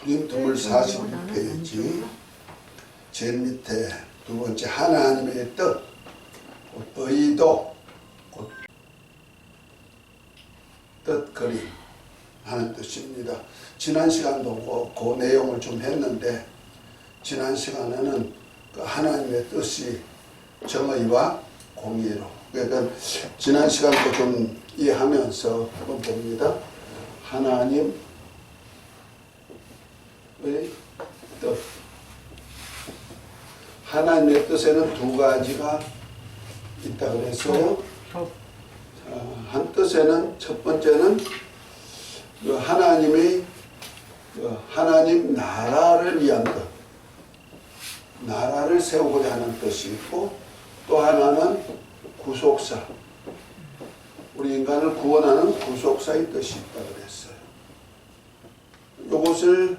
림트물 46페이지 제일 밑에 두 번째 하나님의 뜻, 의도, 뜻그림 하는 뜻입니다. 지난 시간도 그 내용을 좀 했는데 지난 시간에는 그 하나님의 뜻이 정의와 공의로, 그러니까 지난 시간도 좀 이해하면서 한번 봅니다. 하나님의 뜻. 하나님의 뜻에는 두 가지가 있다 그랬어요. 한 뜻에는 첫 번째는 그 하나님의 하나님 나라를 위한 뜻, 나라를 세우고자 하는 뜻이 있고, 또 하나는 구속사, 우리 인간을 구원하는 구속사의 뜻이 있다 그랬어요. 이것을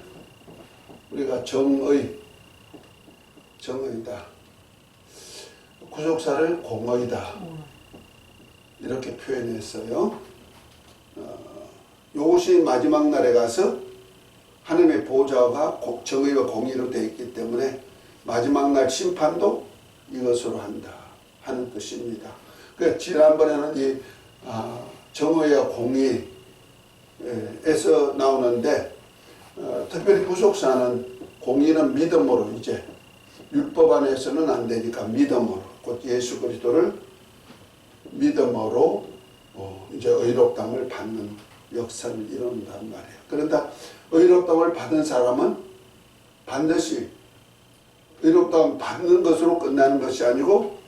우리가 정의다, 구속사를 공의다 이렇게 표현했어요. 이것이 마지막 날에 가서 하나님의 보좌가 정의와 공의로 되어 있기 때문에 마지막 날 심판도 이것으로 한다 하는 뜻입니다. 그래서 지난번에는 이 정의와 공의에서 나오는데 특별히 구속사는 공의는 믿음으로, 이제 율법 안에서는 안 되니까 믿음으로, 곧 예수 그리스도를 믿음으로 이제 의롭다함을 받는 역사를 이룬단 말이에요. 그런데 의롭다함을 받은 사람은 반드시 의롭다함 받는 것으로 끝나는 것이 아니고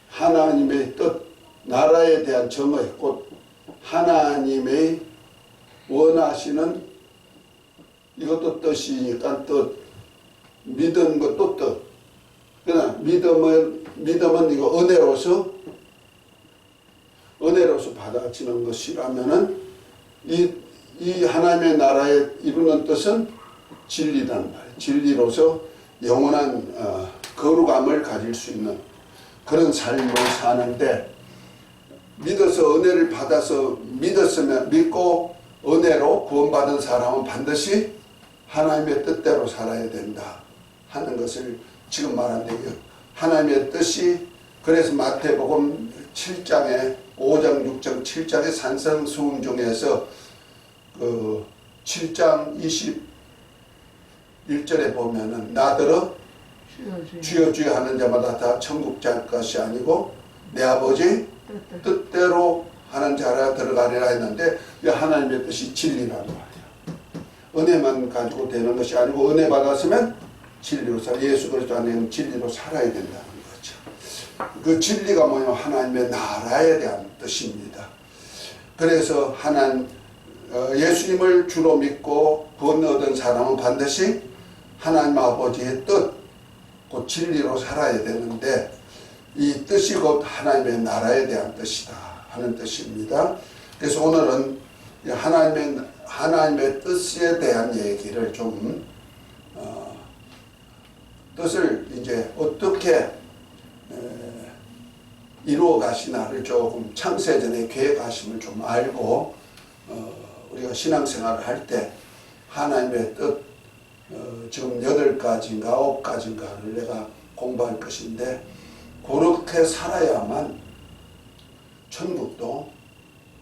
하나님의 뜻, 나라에 대한 정의, 곧 하나님의 원하시는 이것도 뜻이니까 뜻, 믿은 것도 뜻. 그러나 믿음은 이거 은혜로서 받아지는 것이라면은 이 하나님의 나라에 이루는 뜻은 진리란 말이에요. 진리로서 영원한 거룩함을 가질 수 있는 그런 삶을 사는데, 믿어서 은혜를 받아서 믿고 은혜로 구원받은 사람은 반드시 하나님의 뜻대로 살아야 된다 하는 것을 지금 말한대요. 하나님의 뜻이, 그래서 마태복음 7장에 5장, 6장, 7장의 산성수훈 중에서 그 7장 21절에 보면은 나더러 주여 주여 하는 자마다 다 천국 갈 것이 아니고 내 아버지 뜻대로 하는 자라 들어가리라 했는데, 하나님의 뜻이 진리란 말이에요. 은혜만 가지고 되는 것이 아니고 은혜 받았으면 진리로 예수 그리스도 안에는 진리로 살아야 된다는 거죠. 그 진리가 뭐냐면 하나님의 나라에 대한 뜻입니다. 그래서 예수님을 주로 믿고 구원 얻은 사람은 반드시 하나님 아버지의 뜻, 곧 진리로 살아야 되는데, 이 뜻이 곧 하나님의 나라에 대한 뜻이다 하는 뜻입니다. 그래서 오늘은 하나님의 뜻에 대한 얘기를 좀 뜻을 이제 어떻게 이루어 가시나를 조금 창세전에 계획하심을 좀 알고 우리가 신앙생활을 할 때 하나님의 뜻 지금 8가지인가 9가지인가를 내가 공부할 것인데, 그렇게 살아야만 천국도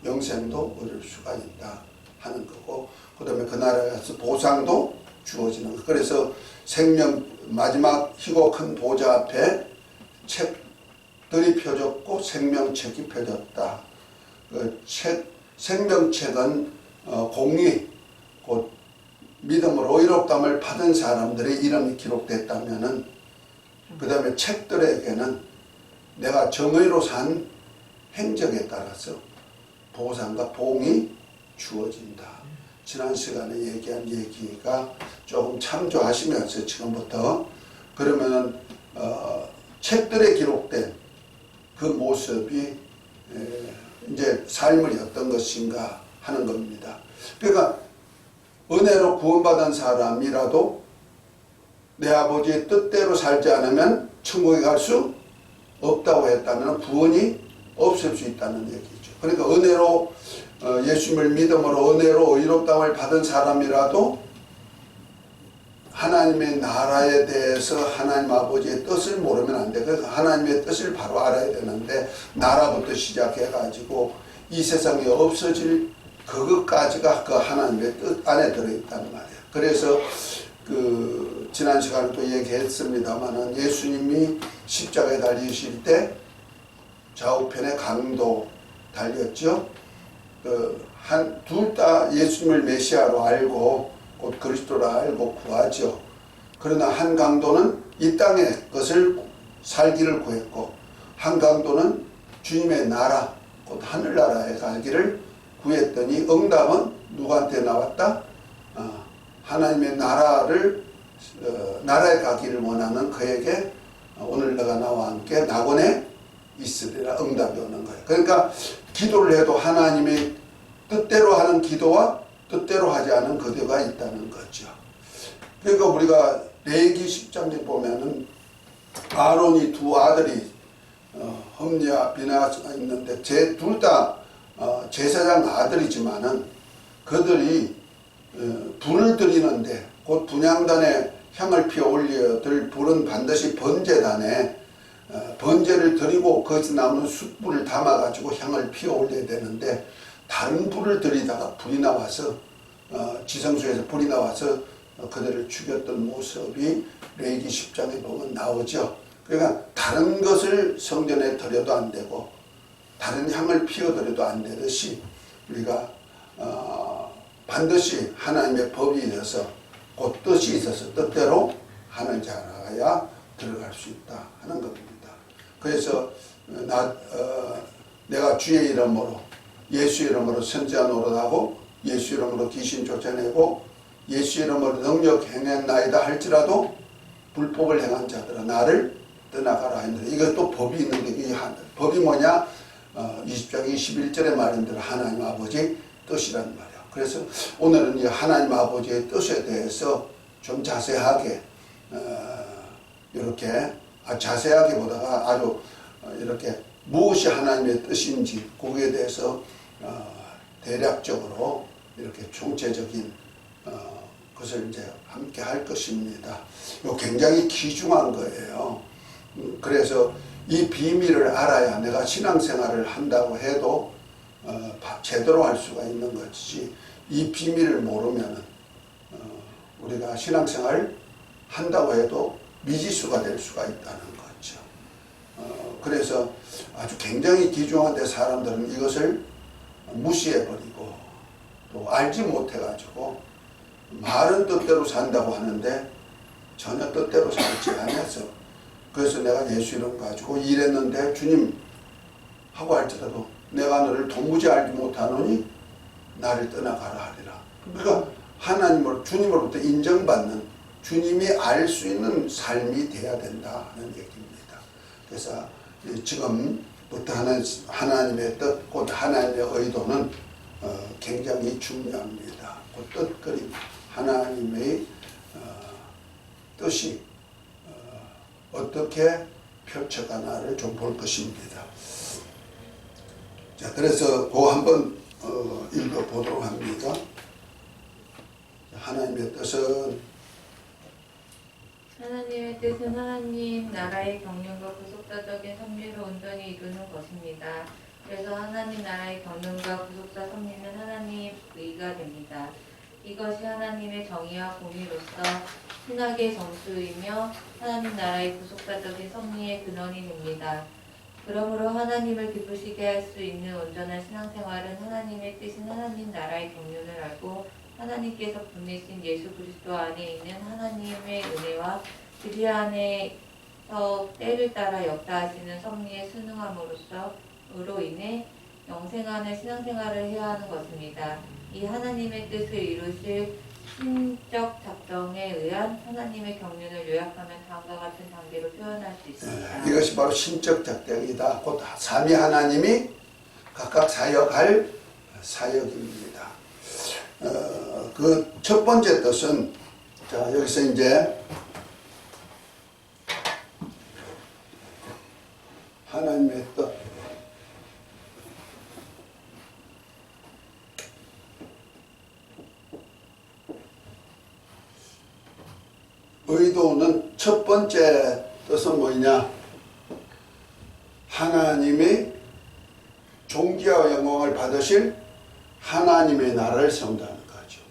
영생도 얻을 수가 있다 하는 거고, 그 다음에 그 나라에 가서 보상도 주어지는 거. 그래서 마지막 희고 큰 보좌 앞에 책들이 펴졌고 생명책이 펴졌다. 그 생명책은 공의, 곧 믿음으로 의롭다함을 받은 사람들의 이름이 기록됐다면은, 그 다음에 책들에게는 내가 정의로 산 행적에 따라서 보상과 봉이 주어진다. 지난 시간에 얘기한 얘기가 조금 참조하시면서 지금부터 그러면은 책들에 기록된 그 모습이 이제 삶을 어떤 것인가 하는 겁니다. 그러니까 은혜로 구원받은 사람이라도 내 아버지의 뜻대로 살지 않으면 천국에 갈 수 없다고 했다면 구원이 없을 수 있다는 얘기죠. 그러니까 은혜로 예수님을 믿음으로 은혜로 의롭다함을 받은 사람이라도 하나님의 나라에 대해서 하나님 아버지의 뜻을 모르면 안 돼. 그래서 하나님의 뜻을 바로 알아야 되는데 나라부터 시작해가지고 이 세상에 없어질 그것까지가 그 하나님의 뜻 안에 들어있단 말이야. 그래서 그 지난 시간에도 얘기했습니다마는 예수님이 십자가에 달리실 때 좌우편에 강도 달렸죠. 둘 다 예수님을 메시아로 알고 곧 그리스도로 알고 구하죠. 그러나 한 강도는 이 땅의 것을 살기를 구했고 한 강도는 주님의 나라 곧 하늘나라에 가기를 구했더니 응답은 누구한테 나왔다? 하나님의 나라에 가기를 원하는 그에게 오늘 내가 나와 함께 낙원에 있으리라 응답이 오는 거예요. 그러니까 기도를 해도 하나님의 뜻대로 하는 기도와 뜻대로 하지 않은 기도가 있다는 거죠. 그러니까 우리가 레위기 10장에 보면은 아론이 두 아들이 홈리와 비나스가 있는데 둘 다 제사장 아들이지만은 그들이 불을 드리는데 곧 분향단에 향을 피워 올려들 불은 반드시 번제단에 번제를 드리고 거기서 나오는 숯불을 담아가지고 향을 피워 올려야 되는데 다른 불을 들이다가 불이 나와서 지성소에서 불이 나와서 그들을 죽였던 모습이 레위기 10장에 보면 나오죠. 그러니까 다른 것을 성전에 드려도 안 되고 다른 향을 피워드려도 안 되듯이 우리가 반드시 하나님의 법이 있어서 곧 뜻이 있어서 뜻대로 하는 자라야 들어갈 수 있다 하는 겁니다. 그래서 내가 주의 이름으로 예수 이름으로 선지자 노릇하고 예수 이름으로 귀신 쫓아내고 예수 이름으로 능력 행했나이다 할지라도 불법을 행한 자들아 나를 떠나가라 했는데 이것도 법이 있는데 이 법이 뭐냐? 20장 21절의 말인대로 하나님 아버지 뜻이란 말이야. 그래서 오늘은 이 하나님 아버지의 뜻에 대해서 좀 자세하게 이렇게 자세하게보다가 아주 이렇게 무엇이 하나님의 뜻인지 거기에 대해서 대략적으로 이렇게 총체적인 것을 이제 함께 할 것입니다. 이거 굉장히 귀중한 거예요. 그래서 이 비밀을 알아야 내가 신앙생활을 한다고 해도 제대로 할 수가 있는 것이지 이 비밀을 모르면은 우리가 신앙생활 한다고 해도 미지수가 될 수가 있다는 거죠. 그래서 아주 굉장히 귀중한데 사람들은 이것을 무시해버리고 또 알지 못해가지고 말은 뜻대로 산다고 하는데 전혀 뜻대로 살지 않아서 그래서 내가 예수 이름 가지고 일했는데 주님 하고 할지라도 내가 너를 도무지 알지 못하노니 나를 떠나가라 하리라. 그러니까 하나님으로 주님으로부터 인정받는 주님이 알 수 있는 삶이 돼야 된다 하는 얘기입니다. 그래서 지금부터 하나님의 뜻, 곧 하나님의 의도는 굉장히 중요합니다. 곧 뜻그림, 하나님의 뜻이 어떻게 펼쳐가나를 좀 볼 것입니다. 자, 그래서 그거 한번 읽어보도록 합니다. 하나님의 뜻은 하나님 나라의 경륜과 구속사적인 섭리를 온전히 이루는 것입니다. 그래서 하나님 나라의 경륜과 구속사 섭리는 하나님의 의가 됩니다. 이것이 하나님의 정의와 공의로서 신학의 정수이며 하나님 나라의 구속사적인 섭리의 근원이 됩니다. 그러므로 하나님을 기쁘시게 할 수 있는 온전한 신앙생활은 하나님의 뜻인 하나님 나라의 경륜을 알고 하나님께서 보내신 예수 그리스도 안에 있는 하나님의 은혜와 그리 안에서 때를 따라 역사하시는 섭리에 순응함으로 인해 영생하는 신앙생활을 해야 하는 것입니다. 이 하나님의 뜻을 이루실 신적 작정에 의한 하나님의 경륜을 요약하면 다음과 같은 단계로 표현할 수 있습니다. 이것이 바로 신적 작정이다. 곧 삼위 하나님이 각각 사역할 사역입니다. 그 첫 번째 뜻은 자 여기서 이제 하나님의 뜻 의도는 첫 번째 뜻은 뭐냐? 하나님의 존귀와 영광을 받으실 하나님의 나라를 세운다는 거죠.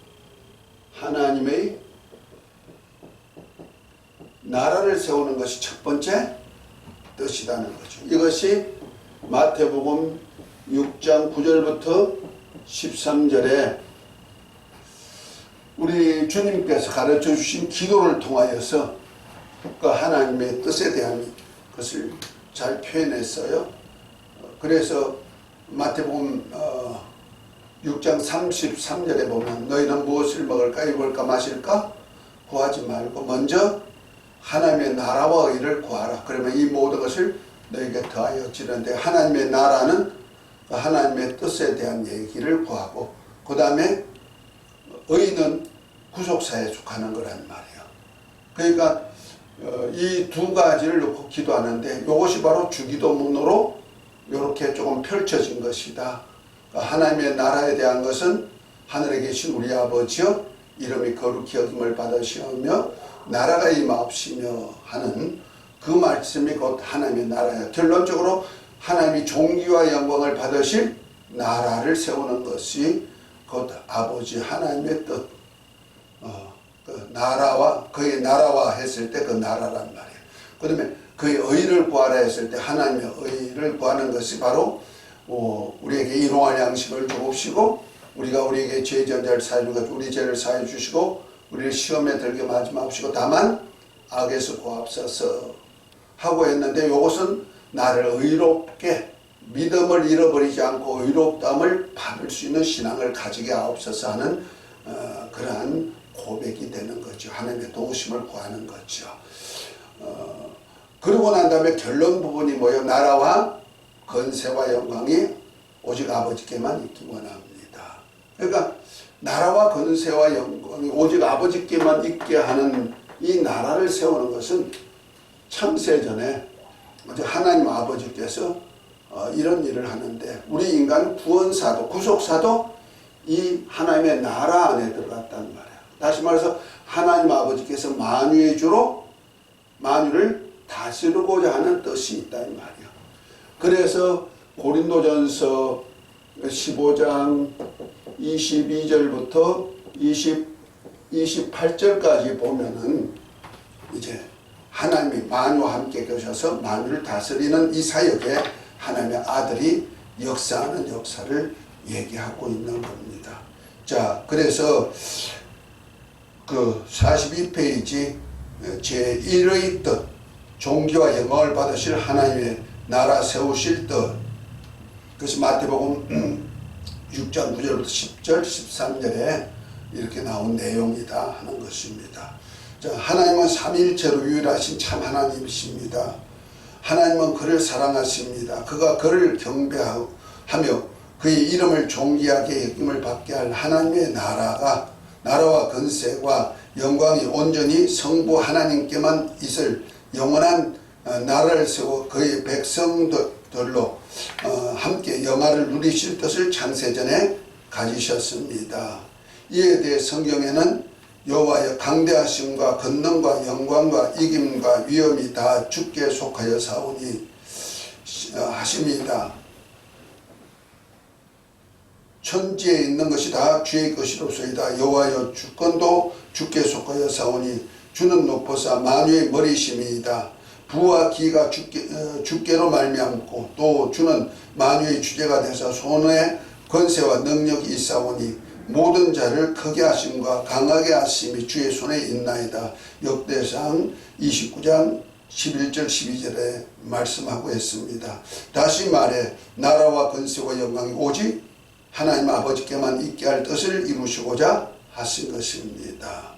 하나님의 나라를 세우는 것이 첫 번째 뜻이라는 거죠. 이것이 마태복음 6장 9절부터 13절에 우리 주님께서 가르쳐 주신 기도를 통하여서 그 하나님의 뜻에 대한 것을 잘 표현했어요. 그래서 마태복음 6장 33절에 보면 너희는 무엇을 먹을까 입을까 마실까 구하지 말고 먼저 하나님의 나라와 의를 구하라. 그러면 이 모든 것을 너에게 더하여 주는데 하나님의 나라는 하나님의 뜻에 대한 얘기를 구하고 그 다음에 의는 구속사에 속하는 거란 말이에요. 그러니까 이 두 가지를 놓고 기도하는데 이것이 바로 주기도문으로 이렇게 조금 펼쳐진 것이다. 하나님의 나라에 대한 것은 하늘에 계신 우리 아버지여 이름이 거룩히 여김을 받으시오며 나라가 임하옵시며 하는 그 말씀이 곧 하나님의 나라예요. 결론적으로 하나님이 존귀와 영광을 받으실 나라를 세우는 것이 곧 아버지 하나님의 뜻, 그 나라와 그의 나라와 했을 때 그 나라란 말이에요. 그 다음에 그의 의를 구하라 했을 때 하나님의 의를 구하는 것이 바로 우리에게 일용할 양식을 주옵시고 우리가 우리에게 죄 전자를 사해 주고 우리 죄를 사해 주시고 우리를 시험에 들게 하지 마옵시고 다만 악에서 구하옵소서 하고 했는데 이것은 나를 의롭게 믿음을 잃어버리지 않고 의롭다함을 받을 수 있는 신앙을 가지게 하옵소서 하는 그러한 고백이 되는 거죠. 하나님의 도우심을 구하는 거죠. 그러고 난 다음에 결론 부분이 뭐예요? 나라와 건세와 영광이 오직 아버지께만 있기 원합니다. 그러니까 나라와 건세와 영광이 오직 아버지께만 있게 하는 이 나라를 세우는 것은 창세전에 하나님 아버지께서 이런 일을 하는데 우리 인간 구원사도 구속사도 이 하나님의 나라 안에 들어갔단 말이에요. 다시 말해서 하나님 아버지께서 만유의 주로 만유를 다스리고자 하는 뜻이 있다 이 말이에요. 그래서 고린도전서 15장 22절부터 28절까지 보면은 이제 하나님이 만유와 함께 계셔서 만유를 다스리는 이 사역에 하나님의 아들이 역사하는 역사를 얘기하고 있는 겁니다. 자, 그래서 그 42페이지 제1의 뜻, 존귀와 영광을 받으실 하나님의 나라 세우실 뜻, 그것이 마태복음 6장 9절부터 10절, 13절에 이렇게 나온 내용이다 하는 것입니다. 자, 하나님은 삼위일체로 유일하신 참 하나님이십니다. 하나님은 그를 사랑하십니다. 그가 그를 경배하며 그의 이름을 존귀하게 여김을 받게 할 하나님의 나라와 건세와 영광이 온전히 성부 하나님께만 있을 영원한 나라를 세워 그의 백성들로 함께 영화를 누리실 뜻을 창세전에 가지셨습니다. 이에 대해 성경에는 여호와의 강대하심과 권능과 영광과 이김과 위엄이 다 주께 속하여 사오니 하십니다. 천지에 있는 것이 다 주의 것이로소이다. 여호와여 주권도 주께 속하여 사오니 주는 높으사 만유의 머리심이이다. 부와 기가 주께로 말미암고 또 주는 만유의 주제가 되사 손에 권세와 능력이 있사오니 모든 자를 크게 하심과 강하게 하심이 주의 손에 있나이다. 역대상 29장 11절 12절에 말씀하고 있습니다. 다시 말해 나라와 권세와 영광이 오직 하나님 아버지께만 있게 할 뜻을 이루시고자 하신 것입니다.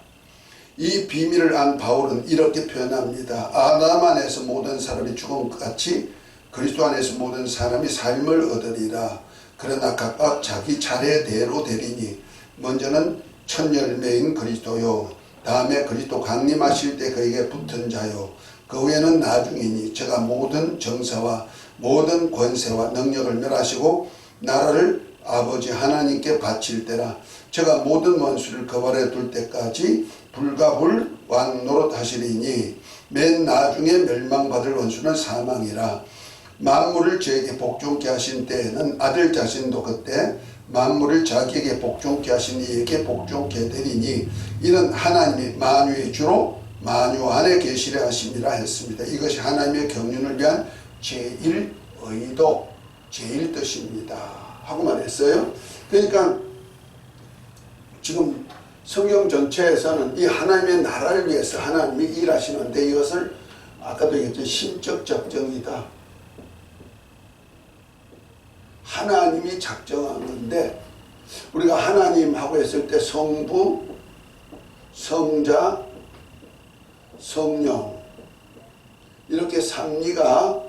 이 비밀을 안 바울은 이렇게 표현합니다. 아담 안에서 모든 사람이 죽은 것 같이 그리스도 안에서 모든 사람이 삶을 얻으리라. 그러나 각각 자기 차례대로 되리니 먼저는 첫 열매인 그리스도요 다음에 그리스도 강림하실 때 그에게 붙은 자요 그 후에는 나중이니 제가 모든 정사와 모든 권세와 능력을 멸하시고 나라를 아버지 하나님께 바칠 때라. 제가 모든 원수를 거발해 둘 때까지 불과 불 왕 노릇하시리니 맨 나중에 멸망받을 원수는 사망이라. 만물을 저에게 복종케 하신 때에는 아들 자신도 그때 만물을 자기에게 복종케 하신 이에게 복종케 되리니 이는 하나님이 만유의 주로 만유 안에 계시려 하심이라 했습니다. 이것이 하나님의 경륜을 위한 제1의도 제1뜻입니다 하고 말했어요. 그러니까 지금 성경 전체에서는 이 하나님의 나라를 위해서 하나님이 일하시는데 이것을 아까도 얘기했죠. 신적 작정이다. 하나님이 작정한 건데 우리가 하나님하고 했을 때 성부, 성자, 성령 이렇게 삼위가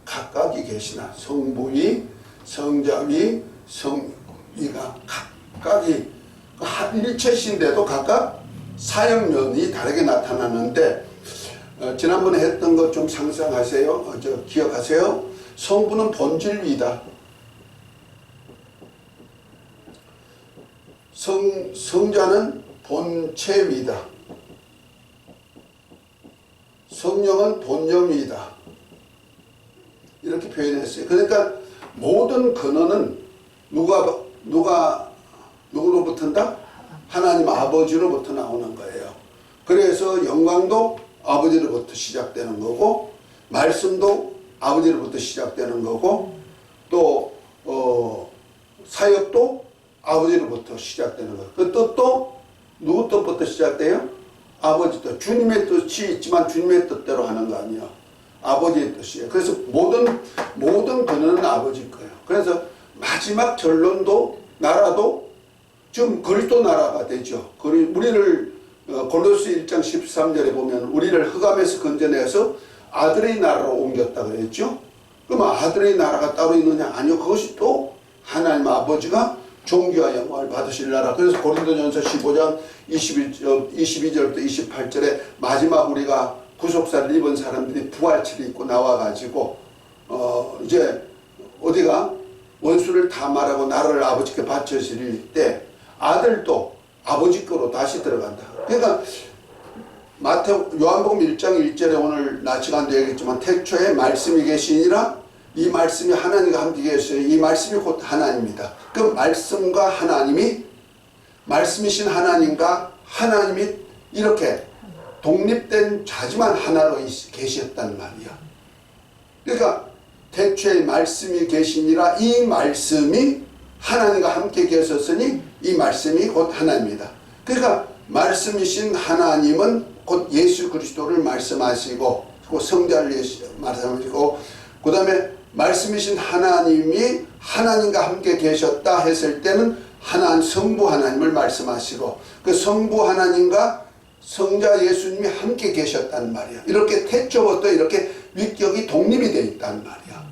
각각이 계시나 성부위, 성자위, 성위가 각각이 일체신데도 각각 사역면이 다르게 나타나는데 지난번에 했던 것 좀 상상하세요. 기억하세요. 성부는 본질위다. 성자는 본체위다. 성령은 본념이다. 이렇게 표현했어요. 그러니까 모든 근원은 누구로부터인가? 하나님 아버지로부터 나오는 거예요. 그래서 영광도 아버지로부터 시작되는 거고 말씀도 아버지로부터 시작되는 거고 또 사역도 아버지로부터 시작되는 거예요. 그 뜻도 누구 뜻부터 시작돼요? 아버지 뜻. 주님의 뜻이 있지만 주님의 뜻대로 하는 거 아니에요. 아버지의 뜻이에요. 그래서 모든 근원은 아버지일 거예요. 그래서 마지막 결론도 나라도 지금 그리스도 나라가 되죠. 우리를 골로새 1장 13절에 보면 우리를 흑암에서 건져내서 아들의 나라로 옮겼다 그랬죠. 그럼 아들의 나라가 따로 있느냐? 아니요. 그것이 또 하나님 아버지가 존귀와 영광을 받으실 나라. 그래서 고린도전서 15장 22절부터 28절에 마지막 우리가 구속사를 입은 사람들이 부활체를 입고 나와가지고 이제 어디가 원수를 다 말하고 나라를 아버지께 바쳐드릴 때 아들도 아버지 거로 다시 들어간다. 그러니까 요한복음 1장 1절에 오늘 낮 시간도 얘기했지만 태초에 말씀이 계시니라. 이 말씀이 하나님과 함께 계셔요. 이 말씀이 곧 하나님입니다. 그 말씀과 하나님이 말씀이신 하나님과 하나님이 이렇게 독립된 자지만 하나로 계셨단 말이야. 그러니까 태초에 말씀이 계시니라. 이 말씀이 하나님과 함께 계셨으니 이 말씀이 곧 하나님입니다. 그러니까 말씀이신 하나님은 곧 예수 그리스도를 말씀하시고 그 성자를 말씀하시고 그 다음에 말씀이신 하나님이 하나님과 함께 계셨다 했을 때는 성부 하나님을 말씀하시고 그 성부 하나님과 성자 예수님이 함께 계셨단 말이야. 이렇게 태초부터 이렇게 위격이 독립이 되어 있단 말이야.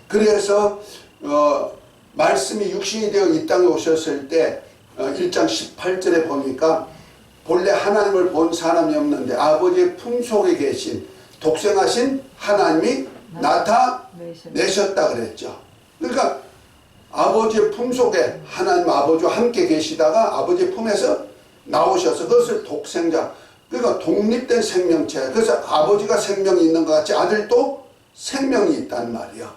그래서 말씀이 육신이 되어 이 땅에 오셨을 때 1장 18절에 보니까 본래 하나님을 본 사람이 없는데 아버지의 품속에 계신 독생하신 하나님이 나타내셨다 그랬죠. 그러니까 아버지의 품속에 하나님 아버지와 함께 계시다가 아버지의 품에서 나오셔서 그것을 독생자, 그러니까 독립된 생명체. 그래서 아버지가 생명이 있는 것 같이 아들도 생명이 있단 말이야.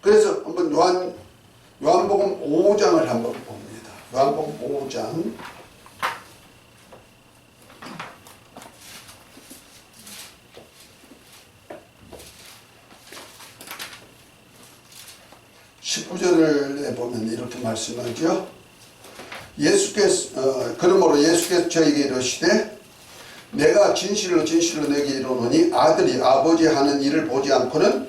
그래서 한번 요한복음 5장을 한번 봅니다. 요한복음 5장 19절에 보면 이렇게 말씀하죠. 그러므로 예수께서 저에게 이르시되 내가 진실로 내게 이르노니 아들이 아버지 하는 일을 보지 않고는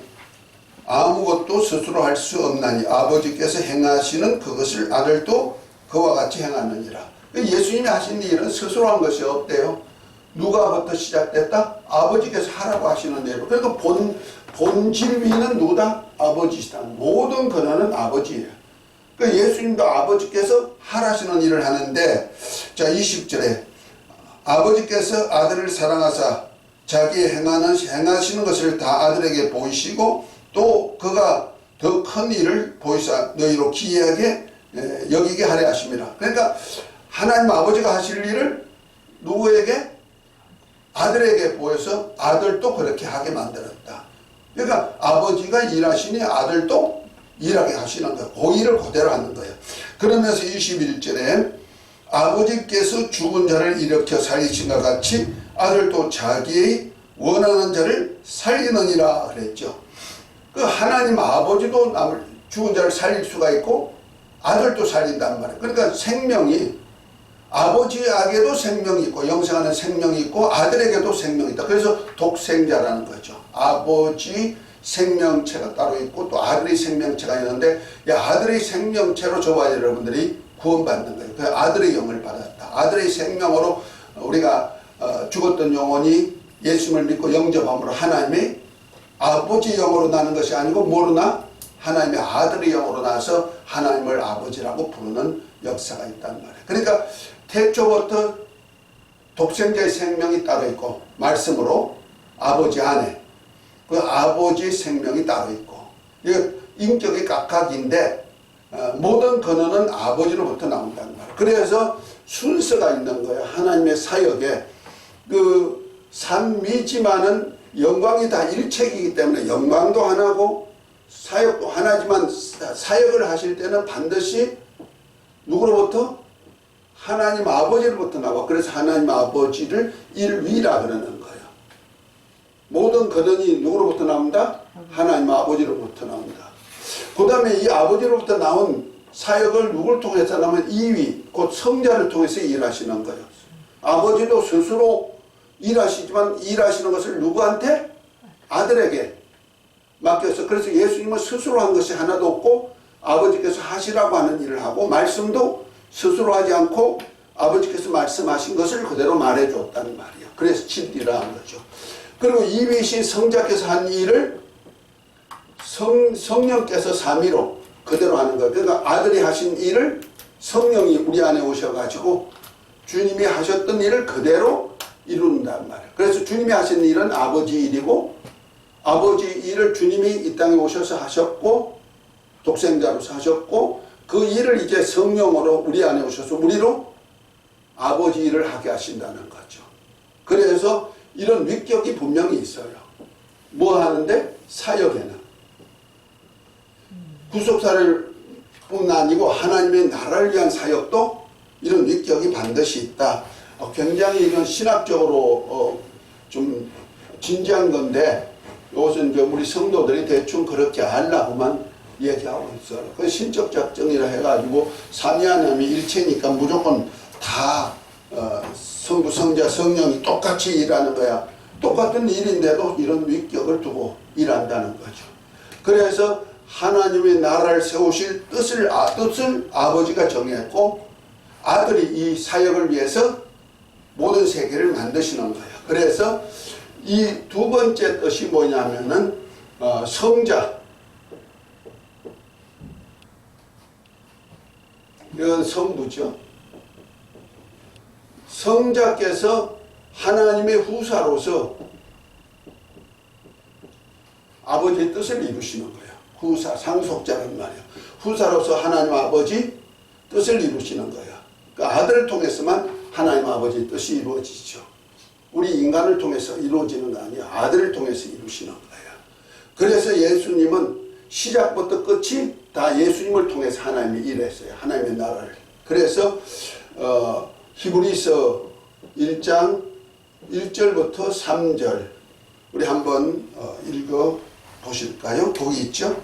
아무것도 스스로 할 수 없나니 아버지께서 행하시는 그것을 아들도 그와 같이 행하느니라. 예수님이 하신 일은 스스로 한 것이 없대요. 누가부터 시작됐다? 아버지께서 하라고 하시는 대로. 그러니까 본질위는 누구다? 아버지시다. 모든 근원은 아버지예요. 그러니까 예수님도 아버지께서 하라시는 일을 하는데, 자 20절에 아버지께서 아들을 사랑하사 자기 행하시는 것을 다 아들에게 보이시고 또 그가 더 큰 일을 보이사 너희로 기이하게 여기게 하려 하심이라. 그러니까 하나님 아버지가 하실 일을 누구에게? 아들에게 보여서 아들도 그렇게 하게 만들었다. 그러니까 아버지가 일하시니 아들도 일하게 하시는 거예요. 그 일을 그대로 하는 거예요. 그러면서 21절에 아버지께서 죽은 자를 일으켜 살리신 것 같이 아들도 자기의 원하는 자를 살리느니라 그랬죠. 그 하나님 아버지도 죽은 자를 살릴 수가 있고 아들도 살린단 말이에요. 그러니까 생명이 아버지에게도 생명이 있고 영생하는 생명이 있고 아들에게도 생명이 있다. 그래서 독생자라는 거죠. 아버지 생명체가 따로 있고 또 아들의 생명체가 있는데 이 아들의 생명체로 저와 여러분들이 구원받는 거예요. 그 아들의 영을 받았다. 아들의 생명으로 우리가 죽었던 영혼이 예수님을 믿고 영접함으로 하나님의 아버지 영으로 나는 것이 아니고 모르나 하나님의 아들의 영으로 나서 하나님을 아버지라고 부르는 역사가 있단 말이에요. 그러니까 태초부터 독생자의 생명이 따로 있고 말씀으로 아버지 안에 그 아버지의 생명이 따로 있고 이거 인격이 각각인데 모든 근원은 아버지로부터 나온다는 말이에요. 그래서 순서가 있는 거예요. 하나님의 사역에 그 삼위지만은 영광이 다 일체이기 때문에 영광도 하나고 사역도 하나지만 사역을 하실 때는 반드시 누구로부터? 하나님 아버지로부터 나와. 그래서 하나님 아버지를 일위라 그러는 거예요. 모든 근원이 누구로부터 나온다? 하나님 아버지로부터 나온다. 그 다음에 이 아버지로부터 나온 사역을 누굴 통해서 나면 이위, 곧 성자를 통해서 일하시는 거예요. 아버지도 스스로 일하시지만 일하시는 것을 누구한테? 아들에게 맡겨서. 그래서 예수님은 스스로 한 것이 하나도 없고 아버지께서 하시라고 하는 일을 하고 말씀도 스스로 하지 않고 아버지께서 말씀하신 것을 그대로 말해줬다는 말이에요. 그래서 진리라 한 거죠. 그리고 이위신 성자께서 한 일을 성령께서 삼위로 그대로 하는 거예요. 그러니까 아들이 하신 일을 성령이 우리 안에 오셔가지고 주님이 하셨던 일을 그대로 이룬단 말이에요. 그래서 주님이 하신 일은 아버지 일이고 아버지 일을 주님이 이 땅에 오셔서 하셨고 독생자로서 하셨고 그 일을 이제 성령으로 우리 안에 오셔서 우리로 아버지 일을 하게 하신다는 거죠. 그래서 이런 위격이 분명히 있어요. 뭐 하는데? 사역에는. 구속사를 뿐 아니고 하나님의 나라를 위한 사역도 이런 위격이 반드시 있다. 굉장히 이건 신학적으로 좀 진지한 건데 이것은 이제 우리 성도들이 대충 그렇게 하려고만 얘기하고 있어요. 그 신적 작정이라 해가지고 삼위하나님이 일체니까 무조건 다 성부, 성자, 성령이 똑같이 일하는 거야. 똑같은 일인데도 이런 위격을 두고 일한다는 거죠. 그래서 하나님의 나라를 세우실 뜻을 아버지가 정했고 아들이 이 사역을 위해서 모든 세계를 만드시는 거예요. 그래서 이 두 번째 뜻이 뭐냐면은 성자, 이건 성부죠. 성자께서 하나님의 후사로서 아버지의 뜻을 이루시는 거예요. 후사, 상속자란 말이에요. 후사로서 하나님 아버지 뜻을 이루시는 거예요. 그 아들을 통해서만 하나님 아버지의 뜻이 이루어지죠. 우리 인간을 통해서 이루어지는 거 아니에요. 아들을 통해서 이루시는 거예요. 그래서 예수님은 시작부터 끝이 다 예수님을 통해서 하나님이 일했어요. 하나님의 나라를. 그래서 히브리서 1장 1절부터 3절 우리 한번 읽어 보실까요? 거기 있죠?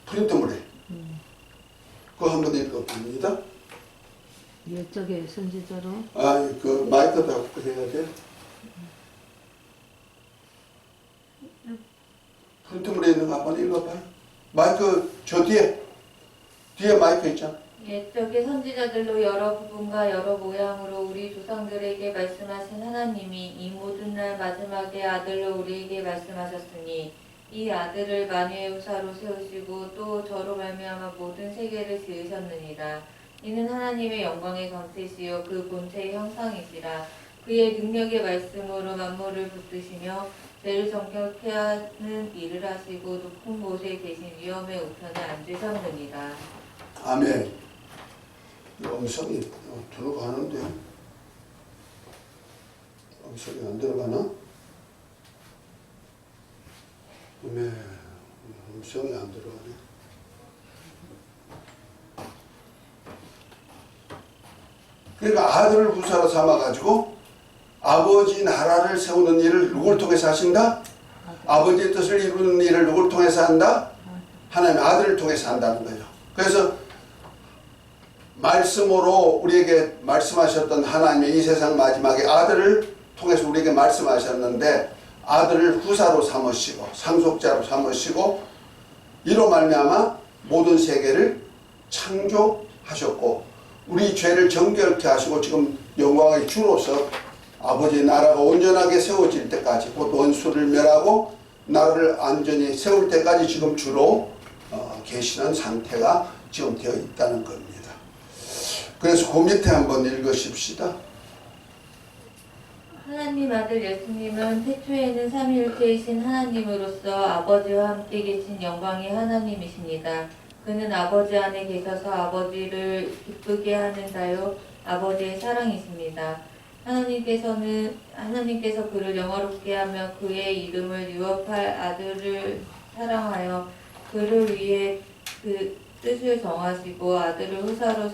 프린트물에. 그거 한번 읽어 봅니다. 이쪽에 선지자로. 그 마이크 다 해야 돼요. 프린트물에 있는 거 한번 읽어봐요. 마이크 저 뒤에 마이크 있잖아. 옛적의 선지자들로 여러 부분과 여러 모양으로 우리 조상들에게 말씀하신 하나님이 이 모든 날 마지막에 아들로 우리에게 말씀하셨으니 이 아들을 만유의 후사로 세우시고 또 저로 말미암아 모든 세계를 지으셨느니라. 이는 하나님의 영광의 광채시요 그 본체의 형상이시라. 그의 능력의 말씀으로 만물을 붙드시며 죄를 정결케 하는 일을 하시고 높은 곳에 계신 위엄의 우편에 앉으셨느니라. 아멘. 음성이 들어가는데 음성이 안 들어가나? 네, 음성이 안 들어가네. 그러니까 아들을 후사로 삼아가지고 아버지 나라를 세우는 일을 누굴 통해서 하신다? 아버지의 뜻을 이루는 일을 누굴 통해서 한다? 하나님의 아들을 통해서 한다는 거죠. 그래서 말씀으로 우리에게 말씀하셨던 하나님의 이 세상 마지막에 아들을 통해서 우리에게 말씀하셨는데 아들을 후사로 삼으시고 상속자로 삼으시고 이로 말미암아 모든 세계를 창조하셨고 우리 죄를 정결케 하시고 지금 영광의 주로서 아버지의 나라가 온전하게 세워질 때까지 곧 원수를 멸하고 나라를 안전히 세울 때까지 지금 주로 계시는 상태가 지금 되어 있다는 겁니다. 그래서 그 밑에 한번 읽으십시다. 하나님 아들 예수님은 태초에는 삼위일체이신 하나님으로서 아버지와 함께 계신 영광의 하나님이십니다. 그는 아버지 안에 계셔서 아버지를 기쁘게 하는 자요 아버지의 사랑이십니다. 하나님께서 그를 영화롭게 하며 그의 이름을 유업할 아들을 사랑하여 그를 위해 그 뜻을 정하시고 아들을 후사로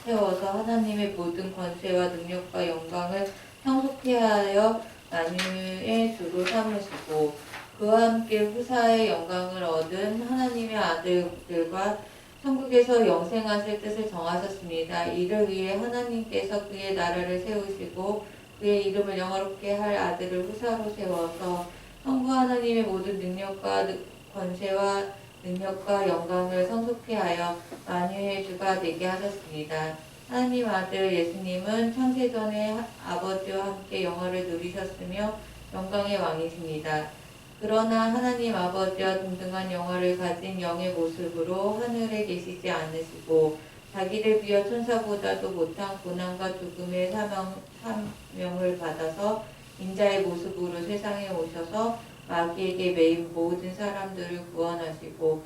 세워서 하나님의 모든 권세와 능력과 영광을 형속케 하여 만유의 주로 삼으시고 그와 함께 후사의 영광을 얻은 하나님의 아들들과 천국에서 영생하실 뜻을 정하셨습니다. 이를 위해 하나님께서 그의 나라를 세우시고 그의 이름을 영화롭게 할 아들을 후사로 세워서 성부 하나님의 모든 능력과 권세와 능력과 영광을 성속케 하여 만유의 주가 되게 하셨습니다. 하나님 아들 예수님은 창세전에 아버지와 함께 영화를 누리셨으며 영광의 왕이십니다. 그러나 하나님 아버지와 동등한 영화를 가진 영의 모습으로 하늘에 계시지 않으시고 자기를 비어 천사보다도 못한 고난과 죽음의 사명을 받아서 인자의 모습으로 세상에 오셔서 마귀에게 매인 모든 사람들을 구원하시고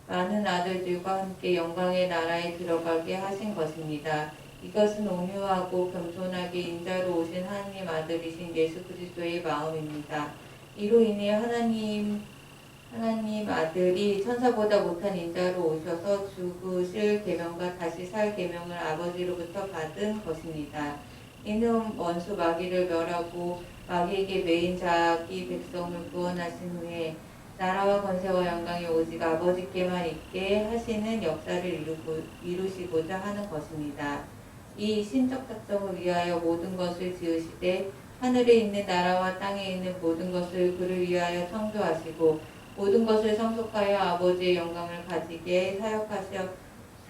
많은 아들들과 함께 영광의 나라에 들어가게 하신 것입니다. 이것은 온유하고 겸손하게 인자로 오신 하나님 아들이신 예수 그리스도의 마음입니다. 이로 인해 하나님 아들이 천사보다 못한 인자로 오셔서 죽으실 계명과 다시 살 계명을 아버지로부터 받은 것입니다. 이는 원수 마귀를 멸하고 마귀에게 매인 자기 백성을 구원하신 후에 나라와 권세와 영광이 오직 아버지께만 있게 하시는 역사를 이루시고자 하는 것입니다. 이 신적 작정을 위하여 모든 것을 지으시되 하늘에 있는 나라와 땅에 있는 모든 것을 그를 위하여 창조하시고 모든 것을 성속하여 아버지의 영광을 가지게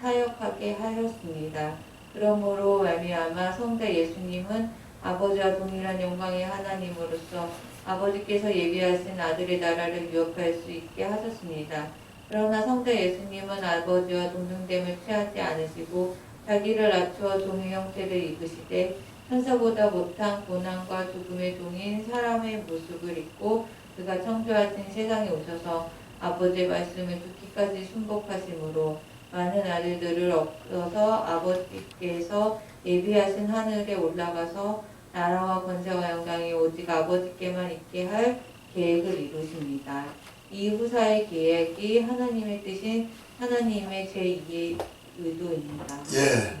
사역하게 하였습니다. 그러므로 말미암아 성자 예수님은 아버지와 동일한 영광의 하나님으로서 아버지께서 예비하신 아들의 나라를 유업할 수 있게 하셨습니다. 그러나 성자 예수님은 아버지와 동등됨을 취하지 않으시고 자기를 낮추어 종의 형태를 입으시되 천사보다 못한 고난과 죽음의 종인 사람의 모습을 입고 그가 창조하신 세상에 오셔서 아버지의 말씀을 듣기까지 순복하심으로 많은 아들들을 얻어서 아버지께서 예비하신 하늘에 올라가서 나라와 권세와 영광이 오직 아버지께만 있게 할 계획을 이루십니다. 이 후사의 계획이 하나님의 뜻인 하나님의 제2의 의도입니다. 예.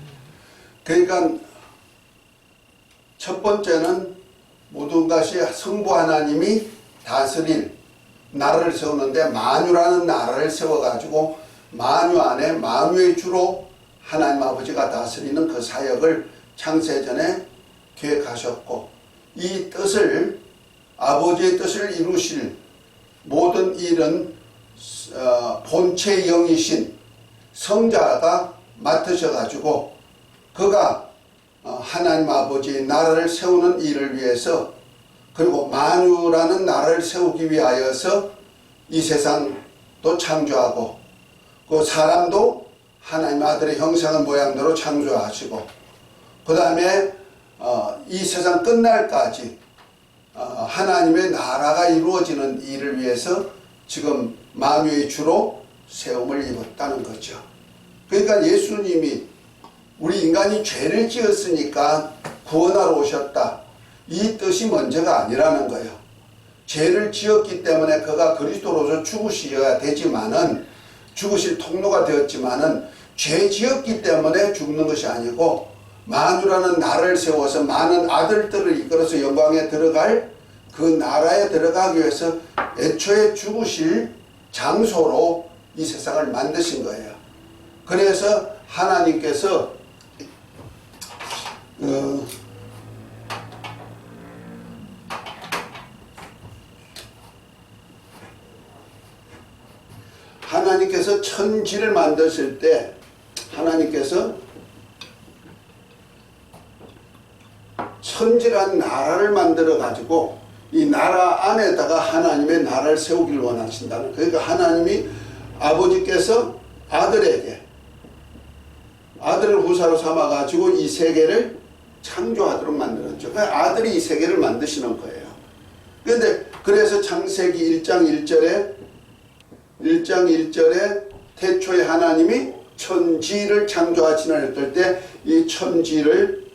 그러니까 첫 번째는 모든 것이 성부 하나님이 다스릴 나라를 세우는데 만유라는 나라를 세워가지고 만유 안에 만유의 주로 하나님 아버지가 다스리는 그 사역을 창세전에 계획하셨고 이 뜻을 아버지의 뜻을 이루실 모든 일은 본체 영이신 성자가 맡으셔가지고 그가 하나님 아버지의 나라를 세우는 일을 위해서 그리고 만유라는 나라를 세우기 위하여서 이 세상도 창조하고 그 사람도 하나님 아들의 형상의 모양대로 창조하시고 그 다음에 이 세상 끝날까지 하나님의 나라가 이루어지는 일을 위해서 지금 만유의 주로 세움을 입었다는 거죠. 그러니까 예수님이 우리 인간이 죄를 지었으니까 구원하러 오셨다. 이 뜻이 먼저가 아니라는 거예요. 죄를 지었기 때문에 그가 그리스도로서 죽으셔야 되지만은, 죽으실 통로가 되었지만은, 죄 지었기 때문에 죽는 것이 아니고 만유라는 나라를 세워서 많은 아들들을 이끌어서 영광에 들어갈 그 나라에 들어가기 위해서 애초에 죽으실 장소로 이 세상을 만드신 거예요. 그래서 하나님께서 하나님께서 천지를 만드실 때 하나님께서 천지란 나라를 만들어 가지고 이 나라 안에다가 하나님의 나라를 세우기를 원하신다는, 그러니까 하나님이 아버지께서 아들에게 아들을 후사로 삼아 가지고 이 세계를 창조하도록 만들었죠. 그러니까 아들이 이 세계를 만드시는 거예요. 그런데 그래서 창세기 1장 1절에 태초에 하나님이 천지를 창조하시는 했을 때 이 천지를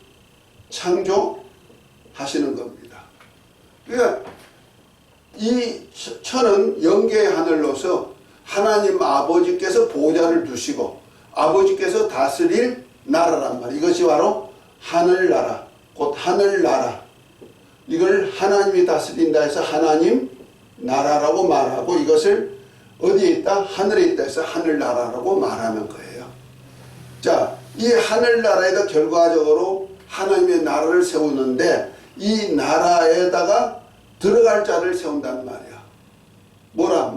창조하시는 겁니다. 그러니까 이 천은 영계의 하늘로서 하나님 아버지께서 보좌를 두시고 아버지께서 다스릴 나라란 말이에요. 이것이 바로 하늘나라, 곧 하늘나라. 이걸 하나님이 다스린다 해서 하나님 나라라고 말하고, 이것을 어디에 있다? 하늘에 있다 해서 하늘나라라고 말하는 거예요. 자, 이 하늘나라에다 결과적으로 하나님의 나라를 세우는데 이 나라에다가 들어갈 자를 세운단 말이야. 뭐라?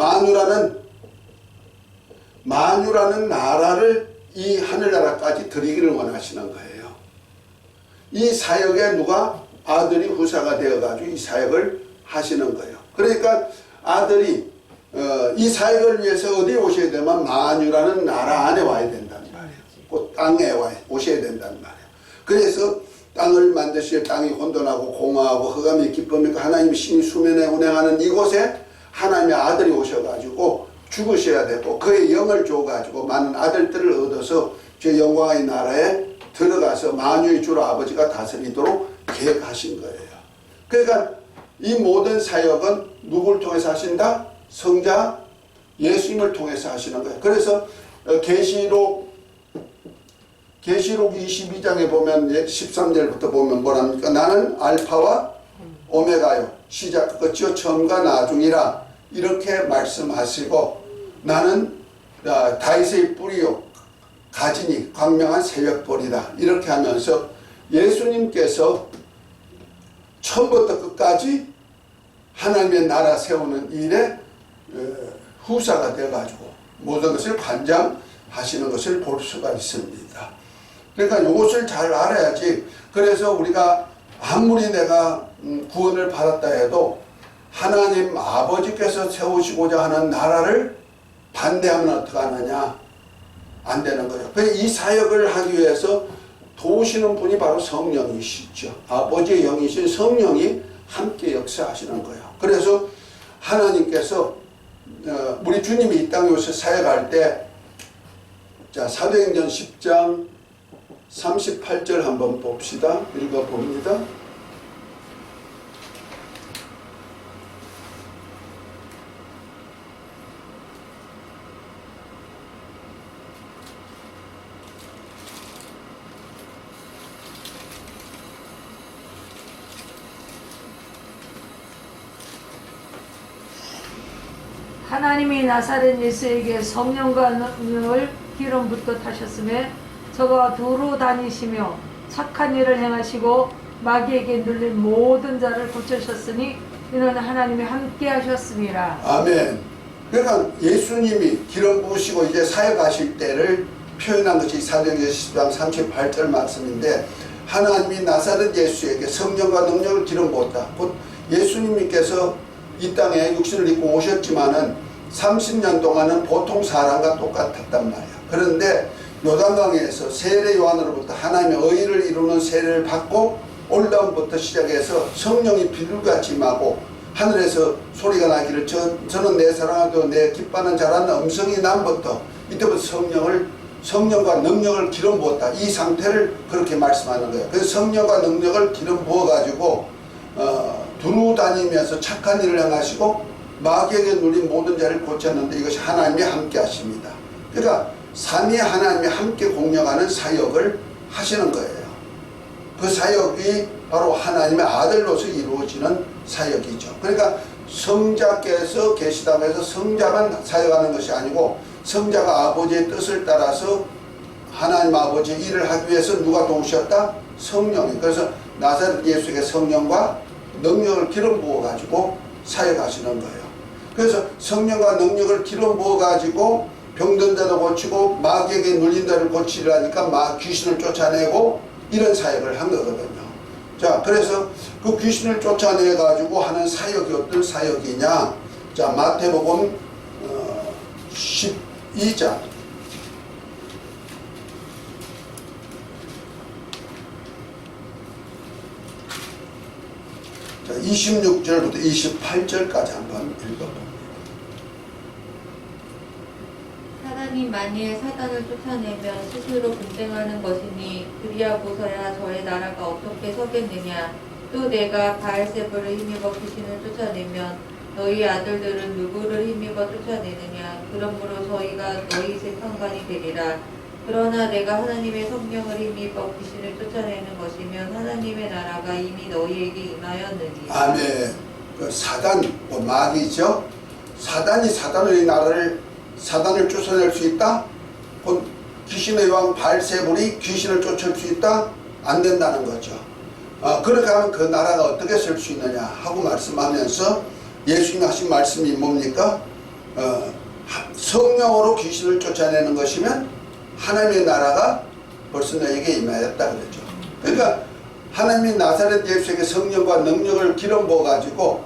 만유라는 나라를 이 하늘나라까지 드리기를 원하시는 거예요. 이 사역에 누가? 아들이 후사가 되어가지고 이 사역을 하시는 거예요. 그러니까 아들이 이 사역을 위해서 어디에 오셔야 되면 만유라는 나라 안에 와야 된단 말이에요. 그 땅에 오셔야 된단 말이에요. 그래서 땅을 만드실, 땅이 혼돈하고 공허하고 흑암이 기쁨이니까 하나님 신이 수면에 운행하는 이곳에 하나님의 아들이 오셔가지고 죽으셔야 되고 그의 영을 줘가지고 많은 아들들을 얻어서 제 영광의 나라에 들어가서 만유의 주로 아버지가 다스리도록 계획하신 거예요. 그러니까 이 모든 사역은 누구를 통해서 하신다? 성자 예수님을 통해서 하시는 거예요. 그래서 계시록 22장에 보면 13절부터 보면 뭐랍니까? 나는 알파와 오메가요, 시작 끝이요 처음과 나중이라 이렇게 말씀하시고, 나는 다윗의 뿌리요 가지니 광명한 새벽벌이다 이렇게 하면서 예수님께서 처음부터 끝까지 하나님의 나라 세우는 일에 후사가 되어가지고 모든 것을 관장하시는 것을 볼 수가 있습니다. 그러니까 이것을 잘 알아야지. 그래서 우리가 아무리 내가 구원을 받았다 해도 하나님 아버지께서 세우시고자 하는 나라를 반대하면 어떡하느냐? 안 되는 거예요. 그래서 이 사역을 하기 위해서 도우시는 분이 바로 성령이시죠. 아버지의 영이신 성령이 함께 역사하시는 거예요. 그래서 하나님께서 우리 주님이 이 땅에 오셔서 사역할 때, 자, 사도행전 10장 38절 한번 봅시다. 읽어봅니다. 하나님이 나사렛 예수에게 성령과 능력을 기름 붓고 타셨음에 저가 두루 다니시며 착한 일을 행하시고 마귀에게 눌린 모든 자를 고치셨으니 이는 하나님이 함께 하셨습니다. 아멘. 그러니까 예수님이 기름 부으시고 이제 사역하실 때를 표현한 것이 사도행전 10장 38절 말씀인데, 하나님이 나사렛 예수에게 성령과 능력을 기름 부었다. 곧 예수님께서 이 땅에 육신을 입고 오셨지만은 30년 동안은 보통 사람과 똑같았단 말이야. 그런데 요단강에서 세례 요한으로부터 하나님의 의를 이루는 세례를 받고 올라옴부터 시작해서 성령이 비둘기같이 임하고 하늘에서 소리가 나기를 저는 내 사랑하고 내 기뻐하는 자라는 음성이 남부터 이때부터 성령과 능력을 기름 부었다. 이 상태를 그렇게 말씀하는 거예요. 그래서 성령과 능력을 기름 부어가지고 두루 다니면서 착한 일을 행하시고 마귀에게 눌린 모든 자를 고쳤는데 이것이 하나님이 함께 하십니다. 그러니까 삼위 하나님이 함께 공력하는 사역을 하시는 거예요. 그 사역이 바로 하나님의 아들로서 이루어지는 사역이죠. 그러니까 성자께서 계시다고 해서 성자만 사역하는 것이 아니고 성자가 아버지의 뜻을 따라서 하나님 아버지의 일을 하기 위해서 누가 도우셨다? 성령이. 그래서 나사렛 예수에게 성령과 능력을 기름 부어 가지고 사역하시는 거예요. 그래서 성령과 능력을 기름 부어 가지고 병든 자도 고치고 마귀에게 눌린 자를 고치라니까 귀신을 쫓아내고 이런 사역을 한 거거든요. 자, 그래서 그 귀신을 쫓아내 가지고 하는 사역이 어떤 사역이냐? 자, 마태복음 12장 26절부터 28절까지 한번 읽어봅니다. 사단이 만일 사단을 쫓아내면 스스로 분쟁하는 것이니 그리하고서야 저의 나라가 어떻게 서겠느냐. 또 내가 바알세불을 힘입어 귀신을 쫓아내면 너희 아들들은 누구를 힘입어 쫓아내느냐. 그러므로 저희가 너희 재판관이 되리라. 그러나 내가 하나님의 성령을 힘입어 귀신을 쫓아내는 것이면 하나님의 나라가 이미 너희에게 임하였느니. 아멘. 그 사단, 마귀죠. 사단이 사단을 쫓아낼 수 있다? 귀신의 왕 바알세불이 귀신을 쫓을 수 있다? 안 된다는 거죠. 그렇게 하면 그 나라가 어떻게 설 수 있느냐 하고 말씀하면서 예수님이 하신 말씀이 뭡니까? 성령으로 귀신을 쫓아내는 것이면 하나님의 나라가 벌써 너에게 임하였다 그러죠. 그러니까 하나님이 나사렛 예수에게 성령과 능력을 기름 부어 가지고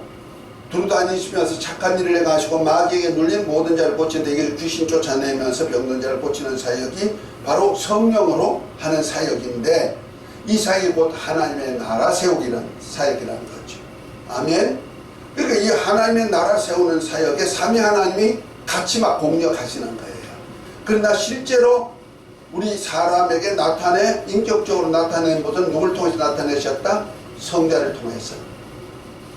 두루 다니시면서 착한 일을 행하시고 마귀에게 눌린 모든 자를 고치는데 이게 귀신 쫓아내면서 병든 자를 고치는 사역이 바로 성령으로 하는 사역인데 이 사역이 곧 하나님의 나라 세우기라는 사역이라는 거죠. 아멘. 그러니까 이 하나님의 나라 세우는 사역에 삼위 하나님이 같이 막 공력하시는 거예요. 그러나 실제로 우리 사람에게 인격적으로 나타낸 것은 누굴 통해서 나타내셨다? 성자를 통해서.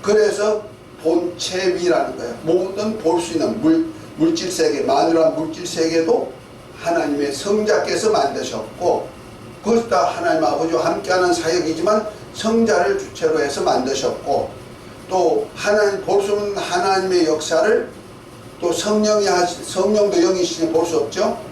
그래서 본체위라는 거예요. 모든 볼 수 있는 물질세계, 만유한 물질세계도 하나님의 성자께서 만드셨고 그것도 다 하나님 아버지와 함께하는 사역이지만 성자를 주체로 해서 만드셨고 또 하나님 볼 수 없는 하나님의 역사를 또 성령도 영이시니 볼 수 없죠.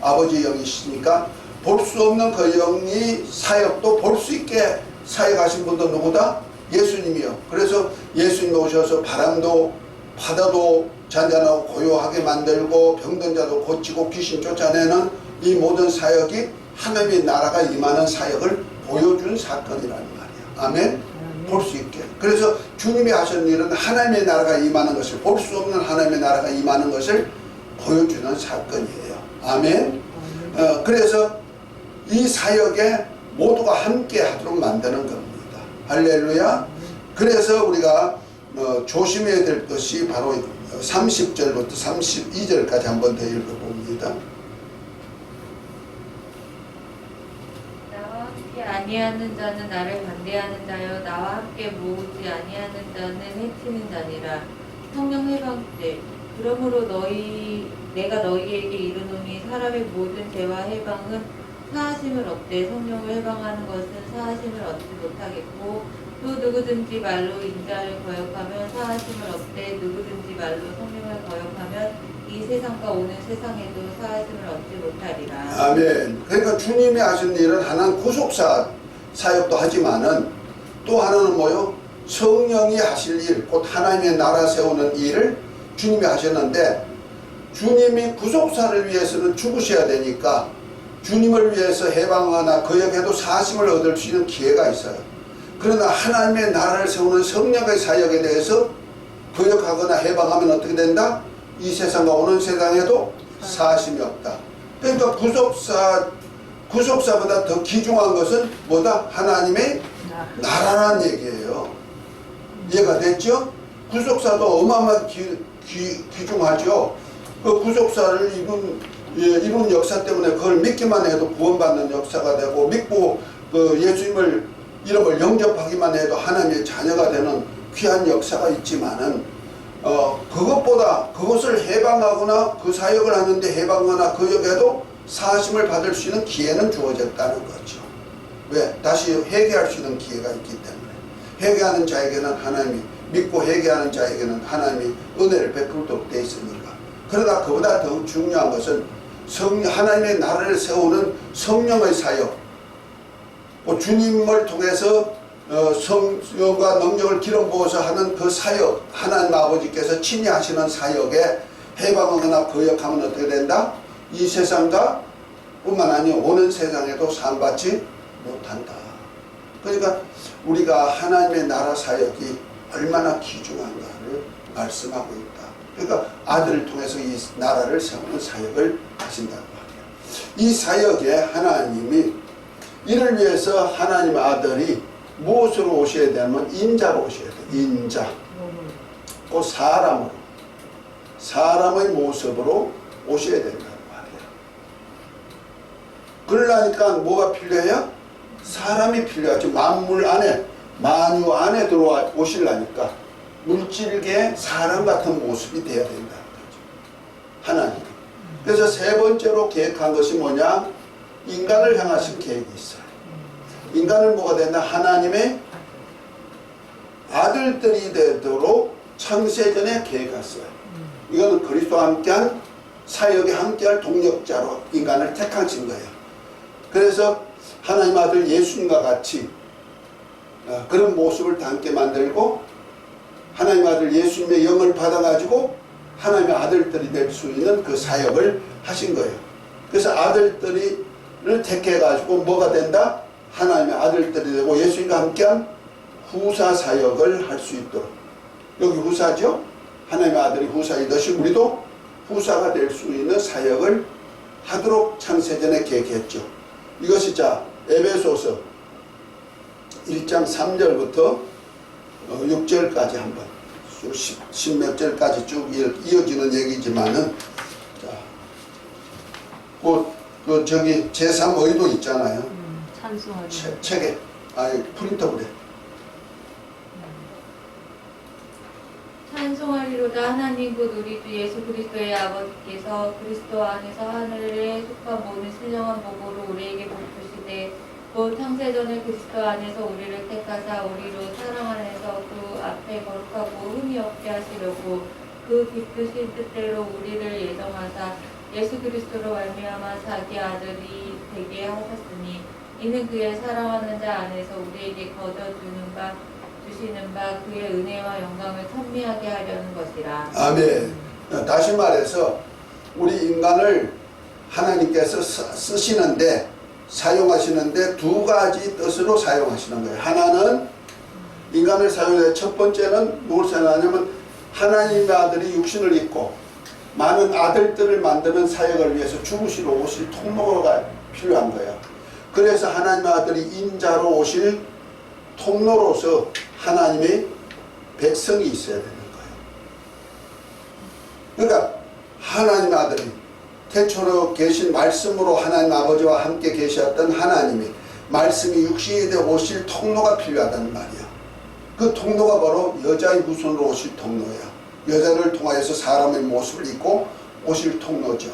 아버지 영이시니까 볼 수 없는 그 영이 사역도 볼 수 있게 사역하신 분도 누구다? 예수님이요. 그래서 예수님 오셔서 바람도 바다도 잔잔하고 고요하게 만들고 병든 자도 고치고 귀신 쫓아내는 이 모든 사역이 하나님의 나라가 임하는 사역을 보여준 사건이라는 말이야. 아멘? 볼 수 있게. 그래서 주님이 하신 일은 하나님의 나라가 임하는 것을 볼 수 없는 하나님의 나라가 임하는 것을 보여주는 사건이에요. 아멘? 그래서 이 사역에 모두가 함께 하도록 만드는 겁니다. 할렐루야. 그래서 우리가 조심해야 될 것이 바로 30절부터 32절까지 한번 더 읽어봅니다. 나와 함께 아니하는 자는 나를 반대하는 자요 나와 함께 모으지 아니하는 자는 해치는 자니라. 성령 해방죄. 그러므로 내가 너희에게 이르노니 사람의 모든 죄와 해방은 사하심을 얻되 성령을 해방하는 것은 사하심을 얻지 못하겠고 또 누구든지 말로 인자를 거역하면 사하심을 얻되 누구든지 말로 성령을 거역하면 이 세상과 오는 세상에도 사하심을 얻지 못하리라. 아멘. 그러니까 주님이 하신 일은 하나는 구속사 사역도 하지만은 또 하나는 뭐요? 성령이 하실 일, 곧 하나님의 나라 세우는 일을 주님이 하셨는데 주님이 구속사를 위해서는 죽으셔야 되니까 주님을 위해서 해방하거나 거역해도 사심을 얻을 수 있는 기회가 있어요. 그러나 하나님의 나라를 세우는 성령의 사역에 대해서 거역하거나 해방하면 어떻게 된다? 이 세상과 오는 세상에도 사심이 없다. 그러니까 구속사보다 더 귀중한 것은 뭐다? 하나님의 나라라는 얘기예요. 이해가 됐죠? 구속사도 어마어마하게 귀중하죠. 그 구속사를 이룬 역사 때문에 그걸 믿기만 해도 구원받는 역사가 되고 믿고 그 예수님을 이름을 영접하기만 해도 하나님의 자녀가 되는 귀한 역사가 있지만은 그것보다 그것을 해방하거나 그 사역을 하는데 해방하거나 그 역에도 사하심을 받을 수 있는 기회는 주어졌다는 거죠. 왜? 다시 회개할 수 있는 기회가 있기 때문에. 회개하는 자에게는 하나님이, 믿고 회개하는 자에게는 하나님이 은혜를 베풀도록 되어 있으니까. 그러나 그보다 더 중요한 것은 하나님의 나라를 세우는 성령의 사역, 주님을 통해서 성령과 능력을 기름 부어서 하는 그 사역, 하나님 아버지께서 친히 하시는 사역에 해방하거나 거역하면 어떻게 된다? 이 세상과 뿐만 아니라 오는 세상에도 사함받지 못한다. 그러니까 우리가 하나님의 나라 사역이 얼마나 귀중한가를 말씀하고 있다. 그러니까 아들을 통해서 이 나라를 세우는 사역을 하신다고 하네요. 이 사역에 하나님이 이를 위해서 하나님의 아들이 무엇으로 오셔야 되냐면 인자로 오셔야 돼요. 인자. 그 사람의 모습으로 오셔야 된다고 하네요. 그러려니까 뭐가 필요해요? 사람이 필요하죠. 만물 안에, 만유 안에 들어와 오시려니까 물질계의 사람 같은 모습이 되어야 된다는 거죠. 하나님. 그래서 세 번째로 계획한 것이 뭐냐? 인간을 향하신 계획이 있어요. 인간은 뭐가 된다? 하나님의 아들들이 되도록 창세전에 계획했어요. 이거는 그리스도와 함께한 사역에 함께할 동력자로 인간을 택하신 거예요. 그래서 하나님 아들 예수님과 같이 그런 모습을 닮게 만들고 하나님 아들 예수님의 영을 받아가지고 하나님의 아들들이 될 수 있는 그 사역을 하신 거예요. 그래서 아들들을 택해가지고 뭐가 된다? 하나님의 아들들이 되고 예수님과 함께한 후사 사역을 할 수 있도록. 여기 후사죠? 하나님의 아들이 후사이듯이 우리도 후사가 될 수 있는 사역을 하도록 창세전에 계획했죠. 이것이 자 에베소서 1장 3절부터 6절까지 한번 십몇 절까지 쭉 이어지는 얘기지만은 그 저기 제3의도 있잖아요. 찬송하리. 책에 프린터블에 찬송하리로다. 하나님 곧 우리 주 예수 그리스도의 아버지께서 그리스도 안에서 하늘에 속한 모든 신령한 복으로 우리에게 복주시되 곧 창세전에 그리스도 안에서 우리를 택하사 우리로 사랑 안에서 그 앞에 거룩하고 흠이 없게 하시려고 그 기쁘신 뜻대로 우리를 예정하사 예수 그리스도로 말미암아 자기 아들이 되게 하셨으니 이는 그의 사랑하는 자 안에서 우리에게 주시는 바 그의 은혜와 영광을 찬미하게 하려는 것이라. 아멘. 다시 말해서 우리 인간을 하나님께서 쓰시는데 사용하시는데 두 가지 뜻으로 사용하시는 거예요. 하나는 인간을 사용해 첫 번째는 무엇을 사용하냐면 하나님의 아들이 육신을 입고 많은 아들들을 만드는 사역을 위해서 죽으시러 오실 통로가 필요한 거예요. 그래서 하나님의 아들이 인자로 오실 통로로서 하나님의 백성이 있어야 되는 거예요. 그러니까 하나님의 아들이 태초로 계신 말씀으로 하나님 아버지와 함께 계셨던 하나님이 말씀이 육신이 되어 오실 통로가 필요하다는 말이야. 그 통로가 바로 여자의 후손으로 오실 통로야. 여자를 통하여서 사람의 모습을 입고 오실 통로죠.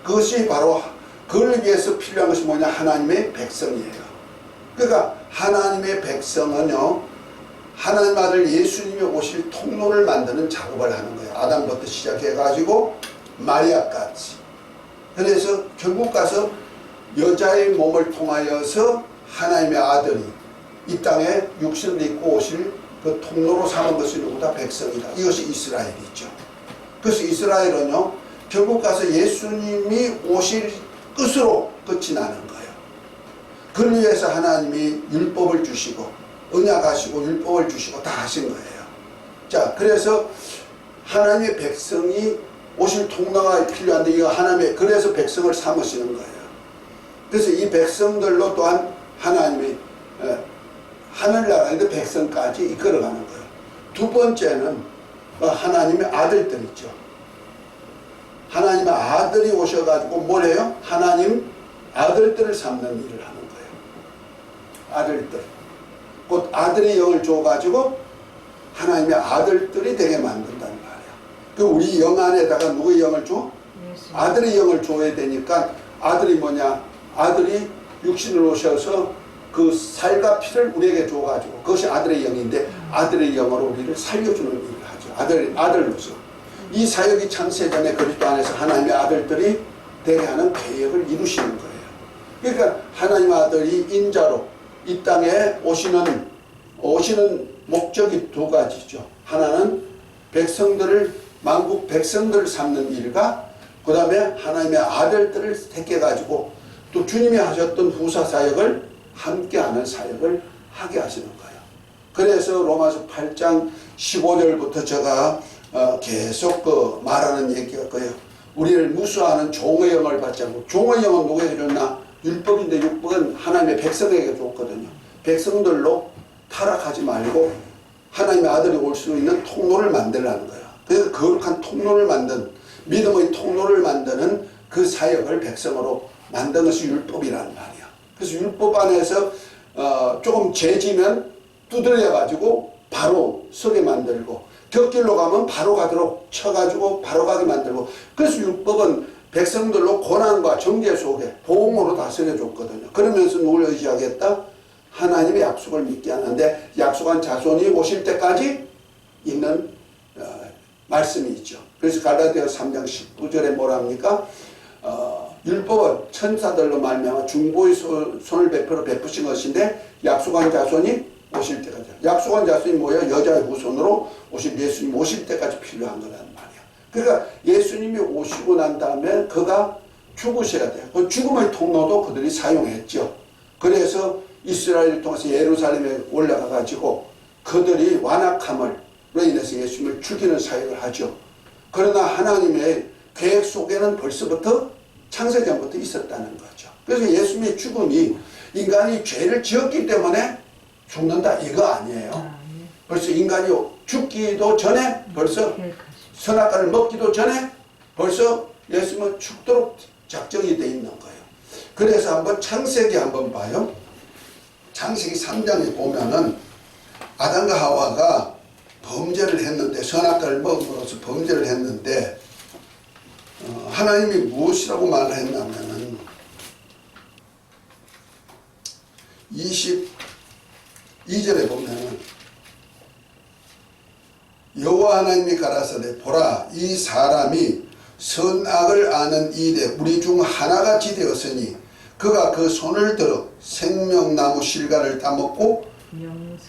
그것이 바로 그걸 위해서 필요한 것이 뭐냐? 하나님의 백성이에요. 그러니까 하나님의 백성은요, 하나님 아들 예수님이 오실 통로를 만드는 작업을 하는 거예요. 아담부터 시작해가지고 마리아까지. 그래서 결국 가서 여자의 몸을 통하여서 하나님의 아들이 이 땅에 육신을 입고 오실 그 통로로 삼은 것이 누구다? 백성이다. 이것이 이스라엘이죠. 그래서 이스라엘은요, 결국 가서 예수님이 오실 끝으로 끝이 나는 거예요. 그를 위해서 하나님이 율법을 주시고 언약하시고 율법을 주시고 다 하신 거예요. 자, 그래서 하나님의 백성이 오실 통로가 필요한데 이거 하나님의, 그래서 백성을 삼으시는 거예요. 그래서 이 백성들로 또한 하나님이 하늘나라의 백성까지 이끌어가는 거예요. 두 번째는 하나님의 아들들이죠. 하나님의 아들이 오셔가지고 뭘 해요? 하나님 아들들을 삼는 일을 하는 거예요. 아들들. 곧 아들의 영을 줘가지고 하나님의 아들들이 되게 만든단 말이야. 그 우리 영 안에다가 누구의 영을 줘? 아들의 영을 줘야 되니까 아들이 뭐냐? 아들이 육신을 오셔서 그 살과 피를 우리에게 줘가지고 그것이 아들의 영인데 아들의 영으로 우리를 살려주는 일을 하죠. 아들로서. 이 사역이 창세전에 그리스도 안에서 하나님의 아들들이 되게 하는 계획을 이루시는 거예요. 그러니까 하나님의 아들이 인자로 이 땅에 오시는 목적이 두 가지죠. 하나는 백성들을 만국 백성들을 삼는 일과 그 다음에 하나님의 아들들을 택해가지고 또 주님이 하셨던 후사 사역을 함께하는 사역을 하게 하시는 거예요. 그래서 로마서 8장 15절부터 제가 계속 말하는 얘기가 그예요. 우리를 무수하는 종의 영을 받지 않고, 종의 영은 누구에게 줬나? 율법인데 율법은 하나님의 백성에게 줬거든요. 백성들로 타락하지 말고 하나님의 아들이 올 수 있는 통로를 만들라는 거예요. 그래서 거룩한 통로를 믿음의 통로를 만드는 그 사역을 백성으로 만든 것이 율법이라는 말이야. 그래서 율법 안에서 조금 죄지면 두드려 가지고 바로 서게 만들고, 곁길로 가면 바로 가도록 쳐가지고 바로 가게 만들고, 그래서 율법은 백성들로 고난과 정죄 속에 보응으로 다스려 줬거든요. 그러면서 누굴 의지하겠다? 하나님의 약속을 믿게 하는데, 약속한 자손이 오실 때까지 있는 말씀이 있죠. 그래서 갈라디아서 3장 19절에 뭐라 합니까? 율법은 천사들로 말미암아 중보의 손을 베푸신 것인데 약속한 자손이 오실 때까지. 약속한 자손이 뭐예요? 여자의 후손으로 오신 예수님 오실 때까지 필요한 거란 말이야. 그러니까 예수님이 오시고 난 다음에 그가 죽으셔야 돼요. 그 죽음의 통로도 그들이 사용했죠. 그래서 이스라엘을 통해서 예루살렘에 올라가 가지고 그들이 완악함으로 인해서 예수님을 죽이는 사역을 하죠. 그러나 하나님의 계획 속에는 벌써부터 창세전부터 있었다는 거죠. 그래서 예수님의 죽음이 인간이 죄를 지었기 때문에 죽는다 이거 아니에요. 벌써 인간이 죽기도 전에, 벌써 선악과를 먹기도 전에 벌써 예수님은 죽도록 작정이 돼 있는 거예요. 그래서 한번 창세기 한번 봐요. 창세기 3장에 보면은 아담과 하와가 범죄를 했는데, 선악과를 먹음으로써 범죄를 했는데 하나님이 무엇이라고 말을 했냐면은 22절에 보면은 여호와 하나님이 가라사대 보라 이 사람이 선악을 아는 이에 우리 중 하나같이 되었으니 그가 그 손을 들어 생명나무 실과를 따먹고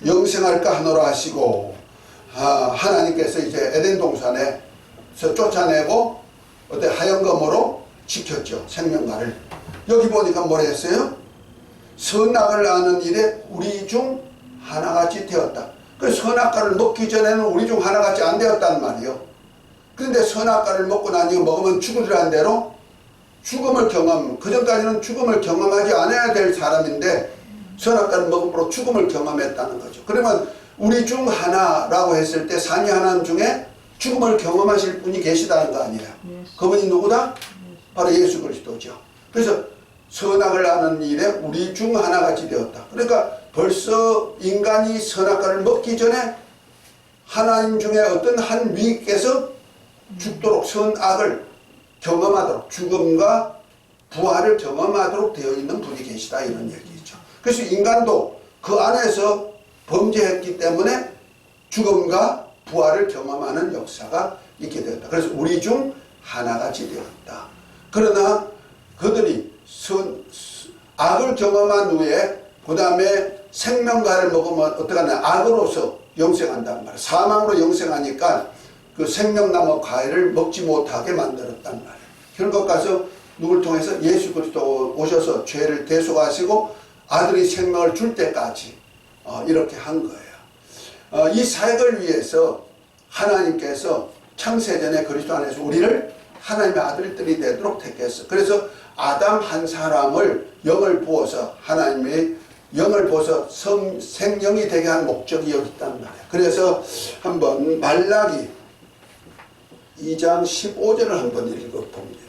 영생할까 하노라 하시고, 하나님께서 이제 에덴 동산에서 쫓아내고 어때 하얀검으로 지켰죠. 생명과를. 여기 보니까 뭐라 했어요? 선악을 아는 일에 우리 중 하나같이 되었다. 그 선악과를 먹기 전에는 우리 중 하나같이 안 되었단 말이요. 그런데 선악과를 먹고 나니 먹으면 죽으리란 대로 죽음을 그 전까지는 죽음을 경험하지 않아야 될 사람인데 선악과를 먹음으로 죽음을 경험했다는 거죠. 그러면 우리 중 하나라고 했을 때 삼위 하나님 중에 죽음을 경험하실 분이 계시다는 거 아니에요. 그분이 누구다? 바로 예수 그리스도죠. 그래서 선악을 아는 일에 우리 중 하나같이 되었다. 그러니까 벌써 인간이 선악과를 먹기 전에 하나님 중에 어떤 한 위께서 죽도록 선악을 경험하도록, 죽음과 부활을 경험하도록 되어 있는 분이 계시다 이런 얘기죠. 그래서 인간도 그 안에서 범죄했기 때문에 죽음과 부활을 경험하는 역사가 있게 되었다. 그래서 우리 중 하나같이 되었다. 그러나 그들이 악을 경험한 후에 그 다음에 생명과를 먹으면 어떡하냐, 악으로서 영생한단 말이에요. 사망으로 영생하니까 그 생명나무 과일을 먹지 못하게 만들었단 말이에요. 결국 가서 누굴 통해서 예수 그리스도 오셔서 죄를 대속하시고 아들이 생명을 줄 때까지 이렇게 한 거예요. 이 사역을 위해서 하나님께서 창세전에 그리스도 안에서 우리를 하나님의 아들들이 되도록 택했어. 그래서 아담 한 사람을 영을 부어서, 하나님의 영을 부어서 생명이 되게 한 목적이 여기 있단 말이에요. 그래서 한번 말라기 2장 15절을 한번 읽어봅니다.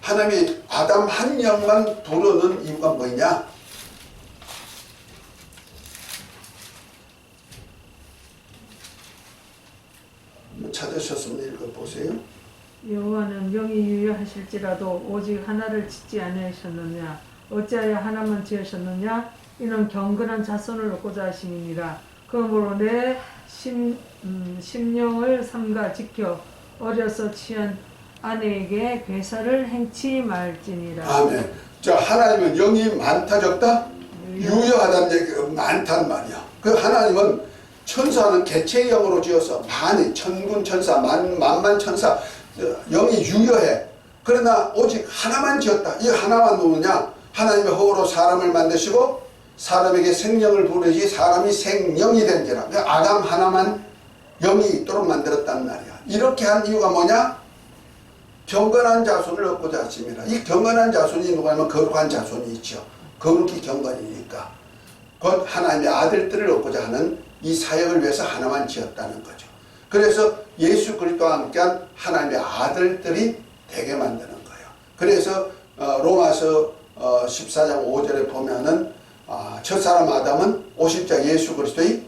하나님이 아담 한 영만 부르는 이유가 뭐냐? 찾으셨으면 읽어보세요. 여호와는 영이 유효하실지라도 오직 하나를 짓지 아니하셨느냐 어찌하여 하나만 지으셨느냐 이는 경건한 자손을 얻고자 하심이니라. 그러므로 내 심령을 삼가 지켜 어려서 취한 아내에게 괴사를 행치 말지니라. 아멘. 자, 하나님은 영이 많다 적다? 유효하다는 얘기가 많단 말이야. 그 하나님은 천사는 개체의 영으로 지어서 만이 천군 천사 만만 천사 영이 유효해. 그러나 오직 하나만 지었다. 이 하나만 누구냐? 하나님의 허으로 사람을 만드시고 사람에게 생명을 부르시 사람이 생명이 된지라. 아담 하나만 영이 있도록 만들었단 말이야. 이렇게 한 이유가 뭐냐? 경건한 자손을 얻고자 하심이라. 이 경건한 자손이 누구냐면 거룩한 자손이 있죠. 거룩이 경건이니까. 곧 하나님의 아들들을 얻고자 하는 이 사역을 위해서 하나만 지었다는 거죠. 그래서 예수 그리스도와 함께한 하나님의 아들들이 되게 만드는 거예요. 그래서 로마서 14장 5절에 보면은 첫사람 아담은 오십자 예수 그리스도의